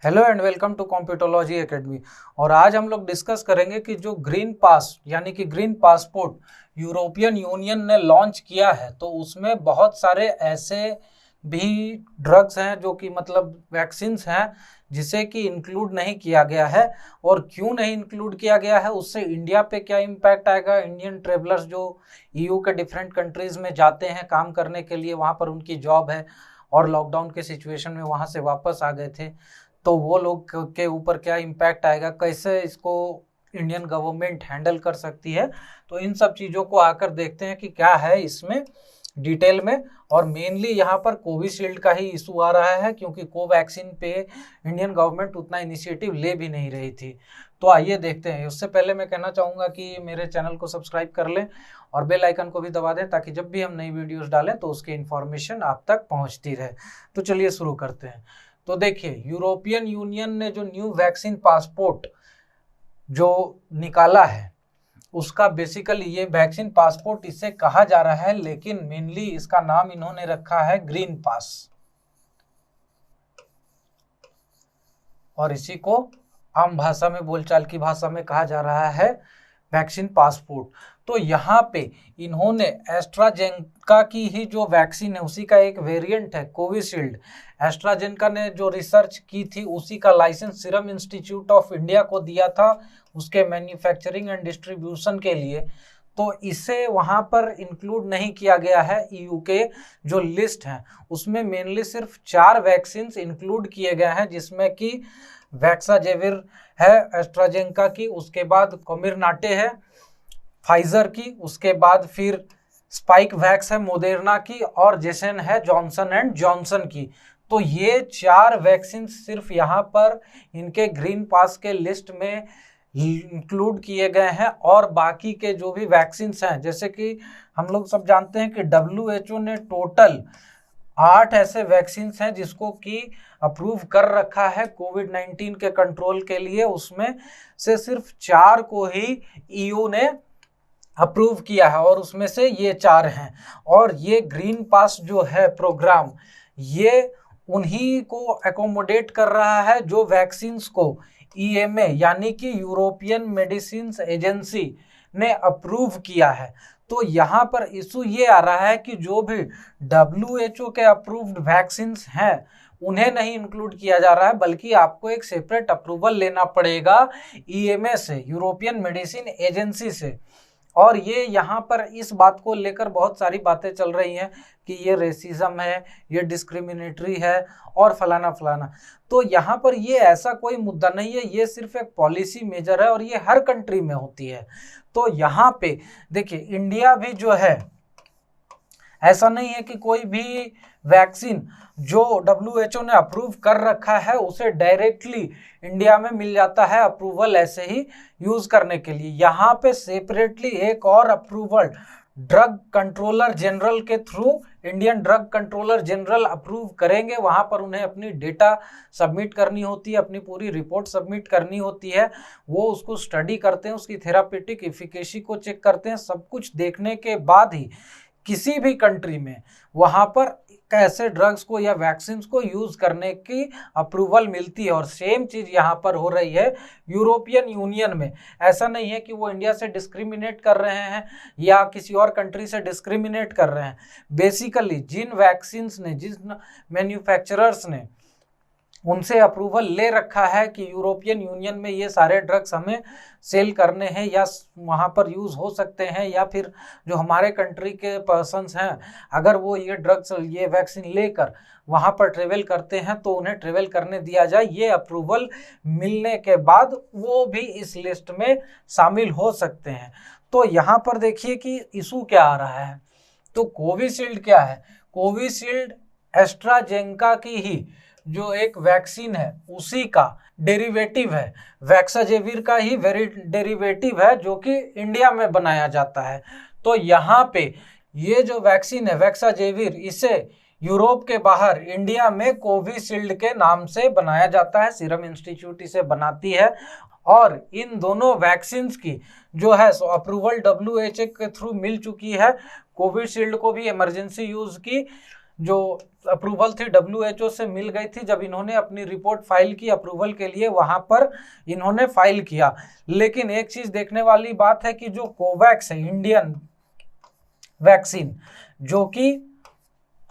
Hello and welcome to Computology Academy. और आज हम लोग डिस्कस करेंगे कि जो ग्रीन पास यानी कि ग्रीन पासपोर्ट यूरोपियन यूनियन ने लॉन्च किया है, तो उसमें बहुत सारे ऐसे भी ड्रग्स हैं जो कि मतलब वैक्सीन्स हैं जिसे कि इंक्लूड नहीं किया गया है। और क्यों नहीं इंक्लूड किया गया है, उससे इंडिया पे क्या इम्पैक्ट आएगा। इंडियन ट्रेवलर्स जो ईयू के डिफरेंट कंट्रीज़ में जाते हैं काम करने के लिए, वहाँ पर उनकी जॉब है और लॉकडाउन के सिचुएशन में वहाँ से वापस आ गए थे, तो वो लोग के ऊपर क्या इम्पैक्ट आएगा, कैसे इसको इंडियन गवर्नमेंट हैंडल कर सकती है। तो इन सब चीज़ों को आकर देखते हैं कि क्या है इसमें डिटेल में। और मेनली यहाँ पर कोविशील्ड का ही इशू आ रहा है, क्योंकि कोवैक्सीन पे इंडियन गवर्नमेंट उतना इनिशिएटिव ले भी नहीं रही थी। तो आइए देखते हैं। उससे पहले मैं कहना चाहूँगा कि मेरे चैनल को सब्सक्राइब कर लें और बेल आइकन को भी दबा दें, ताकि जब भी हम नई वीडियोस डालें तो उसकी इन्फॉर्मेशन आप तक पहुँचती रहे। तो चलिए शुरू करते हैं। तो देखिए, यूरोपियन यूनियन ने जो न्यू वैक्सीन पासपोर्ट जो निकाला है, उसका बेसिकली ये वैक्सीन पासपोर्ट इसे कहा जा रहा है, लेकिन मेनली इसका नाम इन्होंने रखा है ग्रीन पास, और इसी को आम भाषा में, बोलचाल की भाषा में कहा जा रहा है वैक्सीन पासपोर्ट। तो यहाँ पे इन्होंने एस्ट्राजेनेका की ही जो वैक्सीन है उसी का एक वेरिएंट है कोविशील्ड। एस्ट्राजेनेका ने जो रिसर्च की थी उसी का licence serum institute of India को दिया था उसके मैन्युफैक्चरिंग एंड डिस्ट्रीब्यूशन के लिए। तो इसे वहाँ पर इंक्लूड नहीं किया गया है। ईयू के जो लिस्ट हैं उसमें मेनली सिर्फ 4 वैक्सीन इंक्लूड किए गए हैं, जिसमें कि वैक्साजेविर है एस्ट्राजेनेका की, उसके बाद कोमिरनाटे है फाइजर की, उसके बाद फिर स्पाइक वैक्स है मोदेर्ना की, और जेसन है जॉनसन एंड जॉनसन की। तो ये 4 वैक्सीन सिर्फ यहाँ पर इनके ग्रीन पास के लिस्ट में इंक्लूड किए गए हैं। और बाकी के जो भी वैक्सीन हैं, जैसे कि हम लोग सब जानते हैं कि WHO ने टोटल 8 ऐसे वैक्सीन हैं जिसको कि अप्रूव कर रखा है कोविड-19 के कंट्रोल के लिए, उसमें से सिर्फ 4 को ही ईयू ने अप्रूव किया है, और उसमें से ये 4 हैं। और ये ग्रीन पास जो है प्रोग्राम, ये उन्हीं को एकोमोडेट कर रहा है जो वैक्सीन्स को EMA यानी कि यूरोपियन मेडिसिन एजेंसी ने अप्रूव किया है। तो यहाँ पर इशू ये आ रहा है कि जो भी WHO के अप्रूव्ड वैक्सीन्स हैं उन्हें नहीं इंक्लूड किया जा रहा है, बल्कि आपको एक सेपरेट अप्रूवल लेना पड़ेगा EMA से, यूरोपियन मेडिसिन एजेंसी से। और ये यहाँ पर इस बात को लेकर बहुत सारी बातें चल रही हैं कि ये रेसिज्म है, ये डिस्क्रिमिनेटरी है और फलाना फलाना। तो यहाँ पर ये ऐसा कोई मुद्दा नहीं है, ये सिर्फ एक पॉलिसी मेजर है और ये हर कंट्री में होती है। तो यहाँ पे देखिए, इंडिया भी जो है, ऐसा नहीं है कि कोई भी वैक्सीन जो WHO ने अप्रूव कर रखा है उसे डायरेक्टली इंडिया में मिल जाता है अप्रूवल ऐसे ही यूज़ करने के लिए। यहाँ पे सेपरेटली एक और अप्रूवल ड्रग कंट्रोलर जनरल के through Indian drug controller general approve करेंगे। वहाँ पर उन्हें अपनी डेटा सबमिट करनी होती है, अपनी पूरी रिपोर्ट सबमिट करनी होती है। वो उसको स्टडी करते हैं, उसकी थेरापेटिक इफिकेसी को चेक करते हैं। सब कुछ देखने के बाद ही किसी भी कंट्री में वहाँ पर कैसे ड्रग्स को या वैक्सीन को यूज़ करने की अप्रूवल मिलती है। और सेम चीज़ यहाँ पर हो रही है यूरोपियन यूनियन में। ऐसा नहीं है कि वो इंडिया से डिस्क्रिमिनेट कर रहे हैं या किसी और कंट्री से डिस्क्रिमिनेट कर रहे हैं। बेसिकली जिन वैक्सीन्स ने, जिन मैन्युफैक्चरर्स ने उनसे अप्रूवल ले रखा है कि यूरोपियन यूनियन में ये सारे ड्रग्स हमें सेल करने हैं या वहाँ पर यूज़ हो सकते हैं, या फिर जो हमारे कंट्री के पर्सन्स हैं अगर वो ये ड्रग्स, ये वैक्सीन लेकर वहाँ पर ट्रेवल करते हैं तो उन्हें ट्रेवल करने दिया जाए। ये अप्रूवल मिलने के बाद वो भी इस लिस्ट में शामिल हो सकते हैं। तो यहाँ पर देखिए कि इशू क्या आ रहा है। तो कोविशील्ड क्या है? कोविशील्ड एस्ट्राजेनेका की ही जो एक वैक्सीन है उसी का डेरिवेटिव है, वैक्साजेविर का ही डेरिवेटिव है, जो कि इंडिया में बनाया जाता है। तो यहाँ पे ये जो वैक्सीन है वैक्साजेविर, इसे यूरोप के बाहर इंडिया में कोविशील्ड के नाम से बनाया जाता है, सीरम इंस्टीट्यूट इसे बनाती है। और इन दोनों वैक्सीन की जो है सो अप्रूवल WHO के थ्रू मिल चुकी है। कोविशील्ड को भी इमरजेंसी यूज़ की जो अप्रूवल थी WHO से मिल गई थी जब इन्होंने अपनी रिपोर्ट फाइल की अप्रूवल के लिए, वहां पर इन्होंने फाइल किया। लेकिन एक चीज देखने वाली बात है कि जो कोवैक्स है इंडियन वैक्सीन, जो कि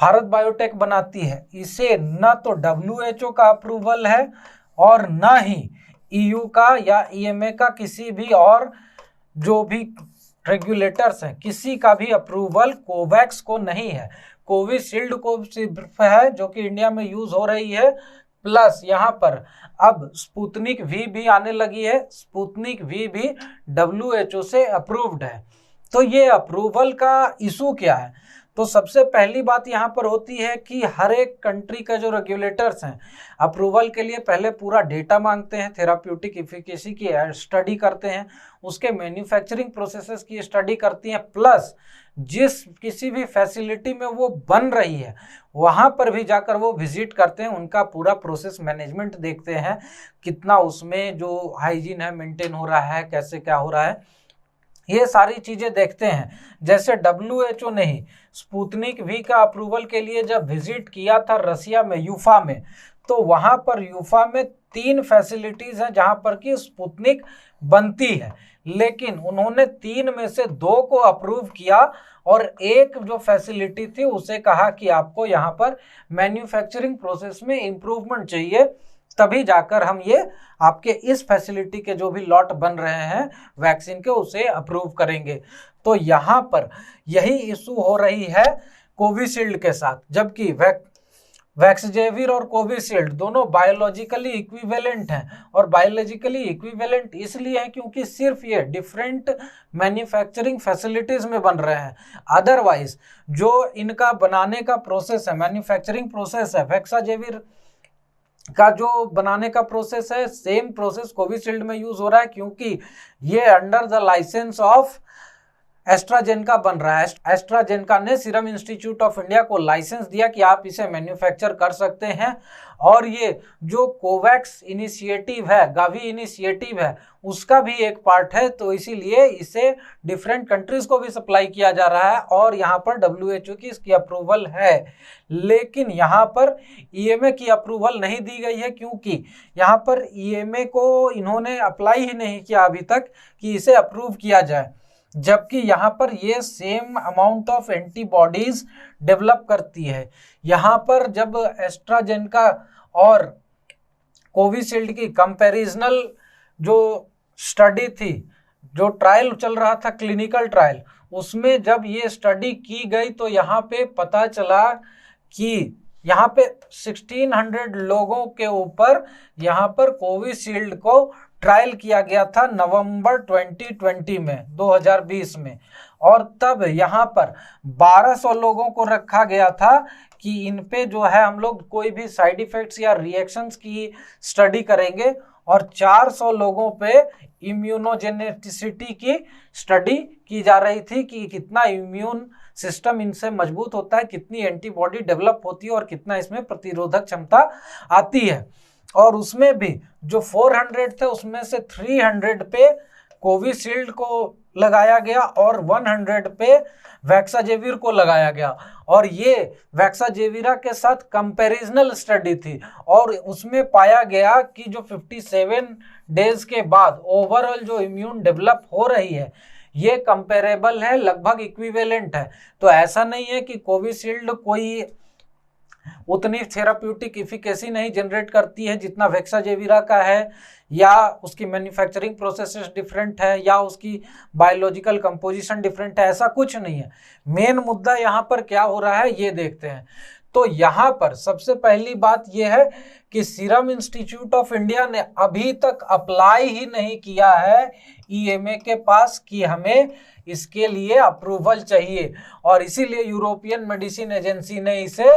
भारत बायोटेक बनाती है, इसे न तो WHO का अप्रूवल है और न ही EU का या EMA का किसी भी और जो भी रेगुलेटर्स हैं, किसी का भी अप्रूवल कोवैक्स को नहीं है। कोविशील्ड को सिर्फ है जो कि इंडिया में यूज हो रही है, प्लस यहाँ पर अब स्पुतनिक वी भी आने लगी है। स्पुतनिक वी भी WHO से अप्रूव्ड है। तो ये अप्रूवल का इशू क्या है? तो सबसे पहली बात यहाँ पर होती है कि हर एक कंट्री का जो रेगुलेटर्स हैं अप्रूवल के लिए पहले पूरा डेटा मांगते हैं, थेराप्यूटिक इफिकेसी की स्टडी करते हैं, उसके मैन्युफैक्चरिंग प्रोसेसेस की स्टडी करती हैं, प्लस जिस किसी भी फैसिलिटी में वो बन रही है वहाँ पर भी जाकर वो विजिट करते हैं, उनका पूरा प्रोसेस मैनेजमेंट देखते हैं, कितना उसमें जो हाइजीन है मेंटेन हो रहा है, कैसे क्या हो रहा है, ये सारी चीजें देखते हैं। जैसे WHO ने ही स्पुतनिक वी का अप्रूवल के लिए जब विजिट किया था रसिया में यूफा में, तो वहां पर यूफा में 3 फैसिलिटीज हैं जहां पर कि स्पुतनिक बनती है, लेकिन उन्होंने 3 में से 2 को अप्रूव किया और एक जो फैसिलिटी थी उसे कहा कि आपको यहाँ पर मैन्युफैक्चरिंग प्रोसेस में इम्प्रूवमेंट चाहिए, तभी जाकर हम ये आपके इस फैसिलिटी के जो भी लॉट बन रहे हैं वैक्सीन के उसे अप्रूव करेंगे। तो यहाँ पर यही इशू हो रही है कोविशील्ड के साथ, जबकि वैक्सजेविर और कोविशील्ड दोनों बायोलॉजिकली इक्विवेलेंट हैं, और बायोलॉजिकली इक्विवेलेंट इसलिए हैं क्योंकि सिर्फ ये डिफरेंट मैन्युफैक्चरिंग फैसिलिटीज में बन रहे हैं। अदरवाइज जो इनका बनाने का प्रोसेस है, मैन्युफैक्चरिंग प्रोसेस है, वैक्सजेविर का जो बनाने का प्रोसेस है सेम प्रोसेस कोविशील्ड में यूज हो रहा है, क्योंकि ये under the licence of AstraZeneca बन रहा है। एस्ट्राजेनेका ने सीरम इंस्टीट्यूट ऑफ इंडिया को लाइसेंस दिया कि आप इसे मैन्युफैक्चर कर सकते हैं, और ये जो कोवैक्स इनिशिएटिव है, गावी इनिशिएटिव है, उसका भी एक पार्ट है, तो इसीलिए इसे डिफरेंट कंट्रीज को भी सप्लाई किया जा रहा है, और यहाँ पर WHO की इसकी अप्रूवल है। लेकिन यहाँ पर EMA की अप्रूवल नहीं दी गई है, क्योंकि यहाँ पर EMA को इन्होंने अप्लाई ही नहीं किया अभी तक कि इसे अप्रूव किया जाए, जबकि यहाँ पर ये same amount of antibodies develop करती है। यहाँ पर जब एस्ट्राजेनेका और कोविशील्ड की कंपैरिजनल जो स्टडी थी, जो ट्रायल चल रहा था क्लिनिकल ट्रायल, उसमें जब ये स्टडी की गई तो यहाँ पे पता चला कि यहाँ पे 1600 लोगों के ऊपर यहाँ पर कोविशील्ड को ट्रायल किया गया था नवंबर 2020 में, 2020 में, और तब यहाँ पर 1200 लोगों को रखा गया था कि इन पे जो है हम लोग कोई भी साइड इफेक्ट्स या रिएक्शंस की स्टडी करेंगे, और 400 लोगों पे इम्यूनोजेनेटिसिटी की स्टडी की जा रही थी कि कितना इम्यून सिस्टम इनसे मजबूत होता है, कितनी एंटीबॉडी डेवलप होती है और कितना इसमें प्रतिरोधक क्षमता आती है। और उसमें भी जो 400 थे उसमें से 300 पे कोविशील्ड को लगाया गया और 100 पे वैक्साजेविर को लगाया गया, और ये वैक्साजेविरा के साथ कंपैरिजनल स्टडी थी, और उसमें पाया गया कि जो 57 डेज के बाद ओवरऑल जो इम्यून डेवलप हो रही है ये कंपेरेबल है, लगभग इक्विवेलेंट है। तो ऐसा नहीं है कि कोविशील्ड कोई उतनी थेराप्यूटिक इफिकेसी नहीं जनरेट करती है जितना वैक्साजेविरा का है, या उसकी मैन्युफैक्चरिंग प्रोसेसेस डिफरेंट है, या उसकी बायोलॉजिकल कंपोजिशन डिफरेंट है, ऐसा कुछ नहीं है। मेन मुद्दा यहाँ पर क्या हो रहा है ये देखते हैं। तो यहाँ पर सबसे पहली बात यह है कि सीरम इंस्टीट्यूट ऑफ इंडिया ने अभी तक अप्लाई ही नहीं किया है EMA के पास कि हमें इसके लिए अप्रूवल चाहिए, और इसीलिए यूरोपियन मेडिसिन एजेंसी ने इसे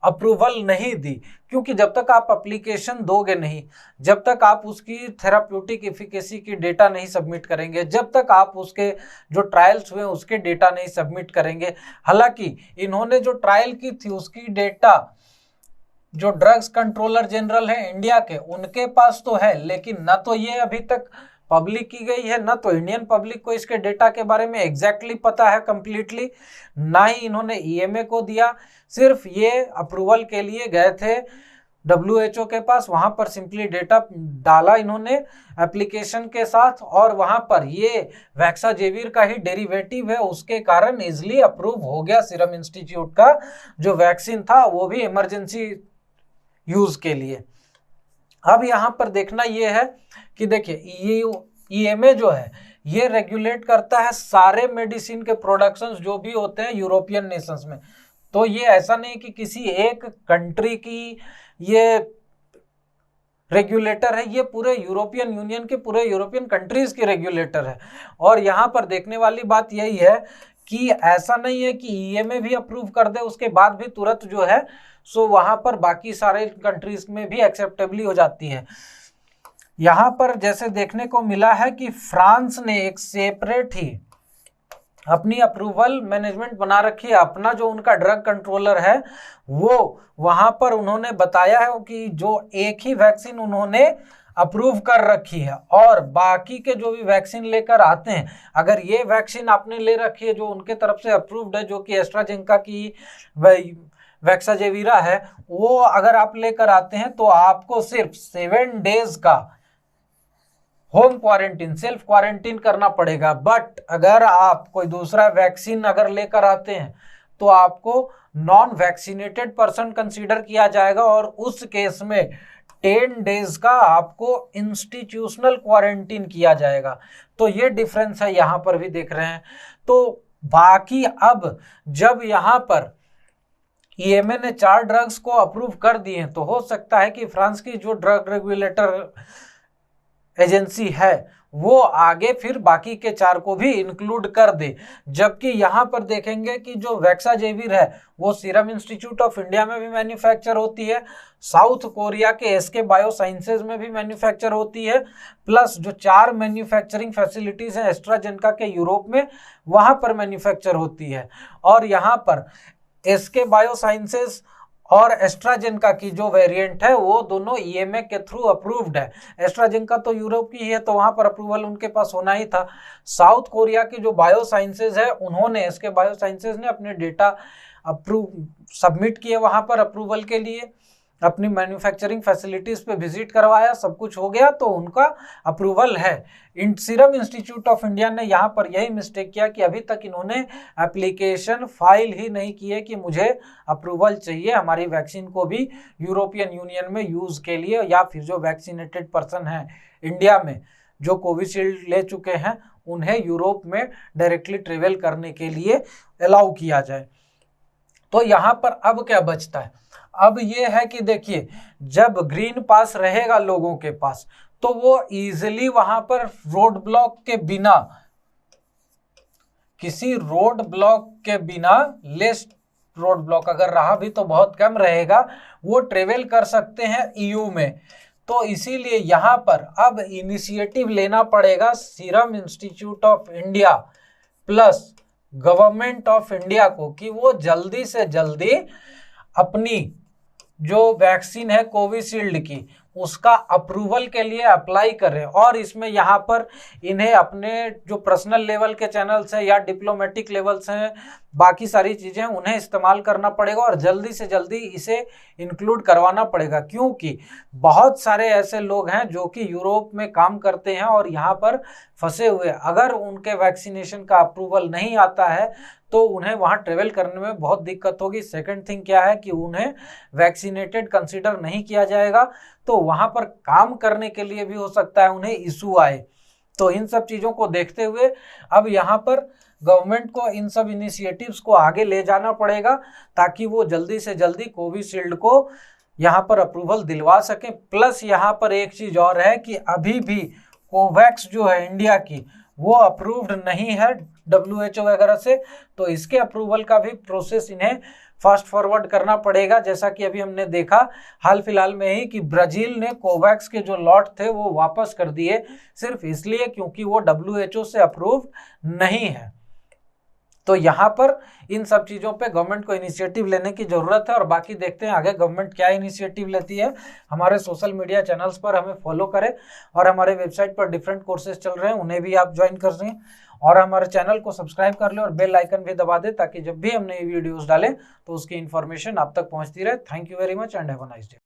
अप्रूवल नहीं दी, क्योंकि जब तक आप एप्लीकेशन दोगे नहीं, जब तक आप उसकी थेराप्यूटिक एफिकेसी की डेटा नहीं सबमिट करेंगे, जब तक आप उसके जो ट्रायल्स हुए उसके डेटा नहीं सबमिट करेंगे, हालांकि इन्होंने जो ट्रायल की थी उसकी डेटा जो ड्रग्स कंट्रोलर जनरल है इंडिया के उनके पास तो है, लेकिन न तो ये अभी तक पब्लिक की गई है, ना तो इंडियन पब्लिक को इसके डेटा के बारे में एग्जैक्टली पता है कंप्लीटली, ना ही इन्होंने ईएमए को दिया। सिर्फ ये अप्रूवल के लिए गए थे WHO के पास, वहां पर सिंपली डेटा डाला इन्होंने एप्लीकेशन के साथ, और वहां पर ये वैक्साजेविर का ही डेरिवेटिव है, उसके कारण इजिली अप्रूव हो गया सीरम इंस्टीट्यूट का जो वैक्सीन था, वो भी इमरजेंसी यूज के लिए। अब यहाँ पर देखना ये है कि देखिए ईएमए जो है ये रेगुलेट करता है सारे मेडिसिन के प्रोडक्शंस जो भी होते हैं यूरोपियन नेशंस में। तो ये ऐसा नहीं कि किसी एक कंट्री की ये रेगुलेटर है, ये पूरे यूरोपियन यूनियन के पूरे यूरोपियन कंट्रीज की रेगुलेटर है। और यहाँ पर देखने वाली बात यही है कि ऐसा नहीं है कि ईएमए भी अप्रूव कर दे उसके बाद भी तुरंत जो है सो वहां पर बाकी सारे कंट्रीज में भी एक्सेप्टेबली हो जाती है। यहाँ पर जैसे देखने को मिला है कि फ्रांस ने एक सेपरेट ही अपनी अप्रूवल मैनेजमेंट बना रखी है, अपना जो उनका ड्रग कंट्रोलर है वो वहां पर उन्होंने बताया है कि जो एक ही वैक्सीन उन्होंने अप्रूव कर रखी है, और बाकी के जो भी वैक्सीन लेकर आते हैं, अगर ये वैक्सीन आपने ले रखी है जो उनके तरफ से अप्रूव्ड है, जो कि एस्ट्राजेनेका की वैक्साजेविरा है, वो अगर आप लेकर आते हैं तो आपको सिर्फ 7 डेज का होम क्वारंटीन, सेल्फ क्वारंटीन करना पड़ेगा। बट अगर आप कोई दूसरा वैक्सीन अगर लेकर आते हैं तो आपको नॉन वैक्सीनेटेड पर्सन कंसीडर किया जाएगा, और उस केस में 10 डेज का आपको इंस्टीट्यूशनल क्वारंटीन किया जाएगा। तो ये डिफरेंस है, यहाँ पर भी देख रहे हैं। तो बाकी अब जब यहाँ पर ईएमए ने 4 ड्रग्स को अप्रूव कर दिए, तो हो सकता है कि फ्रांस की जो ड्रग रेगुलेटर एजेंसी है वो आगे फिर बाकी के 4 को भी इंक्लूड कर दे। जबकि यहाँ पर देखेंगे कि जो वैक्साजेविर है वो सीरम इंस्टीट्यूट ऑफ इंडिया में भी मैन्युफैक्चर होती है, साउथ कोरिया के एसके बायोसाइंसेज में भी मैन्युफैक्चर होती है, प्लस जो 4 मैन्युफैक्चरिंग फैसिलिटीज हैं एस्ट्राजेनेका के यूरोप में, वहाँ पर मैन्युफैक्चर होती है। और यहाँ पर एसके बायोसाइंसेज और एस्ट्राजेनेका की जो वेरिएंट है वो दोनों ईएमए के थ्रू अप्रूव्ड है। एस्ट्राजेनेका तो यूरोप की है तो वहां पर अप्रूवल उनके पास होना ही था। साउथ कोरिया की जो बायोसाइंसेज है उन्होंने, इसके बायोसाइंसेज ने अपने डेटा सबमिट किए वहां पर अप्रूवल के लिए, अपनी मैन्युफैक्चरिंग फैसिलिटीज पे विजिट करवाया, सब कुछ हो गया तो उनका अप्रूवल है। सीरम इंस्टीट्यूट ऑफ इंडिया ने यहाँ पर यही मिस्टेक किया कि अभी तक इन्होंने एप्लीकेशन फाइल ही नहीं की है कि मुझे अप्रूवल चाहिए हमारी वैक्सीन को भी यूरोपियन यूनियन में यूज के लिए, या फिर जो वैक्सीनेटेड पर्सन है इंडिया में जो कोविशील्ड ले चुके हैं उन्हें यूरोप में डायरेक्टली ट्रेवल करने के लिए अलाउ किया जाए। तो यहाँ पर अब क्या बचता है, अब ये है कि देखिए जब ग्रीन पास रहेगा लोगों के पास तो वो इजीली वहां पर रोड ब्लॉक के बिना, किसी रोड ब्लॉक के बिना, लेस रोड ब्लॉक अगर रहा भी तो बहुत कम रहेगा, वो ट्रेवल कर सकते हैं ईयू में। तो इसीलिए यहाँ पर अब इनिशिएटिव लेना पड़ेगा serum institute of India plus government of India को कि वो जल्दी से जल्दी अपनी जो वैक्सीन है कोविशील्ड की उसका अप्रूवल के लिए अप्लाई करें। और इसमें यहाँ पर इन्हें अपने जो पर्सनल लेवल के चैनल्स हैं या डिप्लोमेटिक लेवल्स हैं, बाकी सारी चीज़ें उन्हें इस्तेमाल करना पड़ेगा और जल्दी से जल्दी इसे इंक्लूड करवाना पड़ेगा, क्योंकि बहुत सारे ऐसे लोग हैं जो कि यूरोप में काम करते हैं और यहाँ पर फंसे हुए, अगर उनके वैक्सीनेशन का अप्रूवल नहीं आता है तो उन्हें वहाँ ट्रेवल करने में बहुत दिक्कत होगी। सेकंड थिंग क्या है कि उन्हें वैक्सीनेटेड कंसीडर नहीं किया जाएगा, तो वहाँ पर काम करने के लिए भी हो सकता है उन्हें इशू आए। तो इन सब चीज़ों को देखते हुए अब यहाँ पर गवर्नमेंट को इन सब इनिशिएटिव्स को आगे ले जाना पड़ेगा ताकि वो जल्दी से जल्दी कोविशील्ड को यहाँ पर अप्रूवल दिलवा सकें। प्लस यहाँ पर एक चीज़ और है कि अभी भी कोवैक्स जो है इंडिया की वो अप्रूव्ड नहीं है WHO वगैरह से, तो इसके अप्रूवल का भी प्रोसेस इन्हें फास्ट फॉरवर्ड करना पड़ेगा। जैसा कि अभी हमने देखा हाल फिलहाल में ही कि ब्राज़ील ने कोवैक्स के जो लॉट थे वो वापस कर दिए, सिर्फ इसलिए क्योंकि वो WHO से अप्रूव नहीं है। तो यहाँ पर इन सब चीज़ों पे गवर्नमेंट को इनिशिएटिव लेने की ज़रूरत है और बाकी देखते हैं आगे गवर्नमेंट क्या इनिशिएटिव लेती है। हमारे सोशल मीडिया चैनल्स पर हमें फॉलो करें और हमारे वेबसाइट पर डिफरेंट कोर्सेज चल रहे हैं, उन्हें भी आप ज्वाइन कर लें और हमारे चैनल को सब्सक्राइब कर लें और बेल आइकन भी दबा दें ताकि जब भी हम नई वीडियोज़ डालें तो उसकी इन्फॉर्मेशन आप तक पहुँचती रहे। Thank you very much and have a nice day.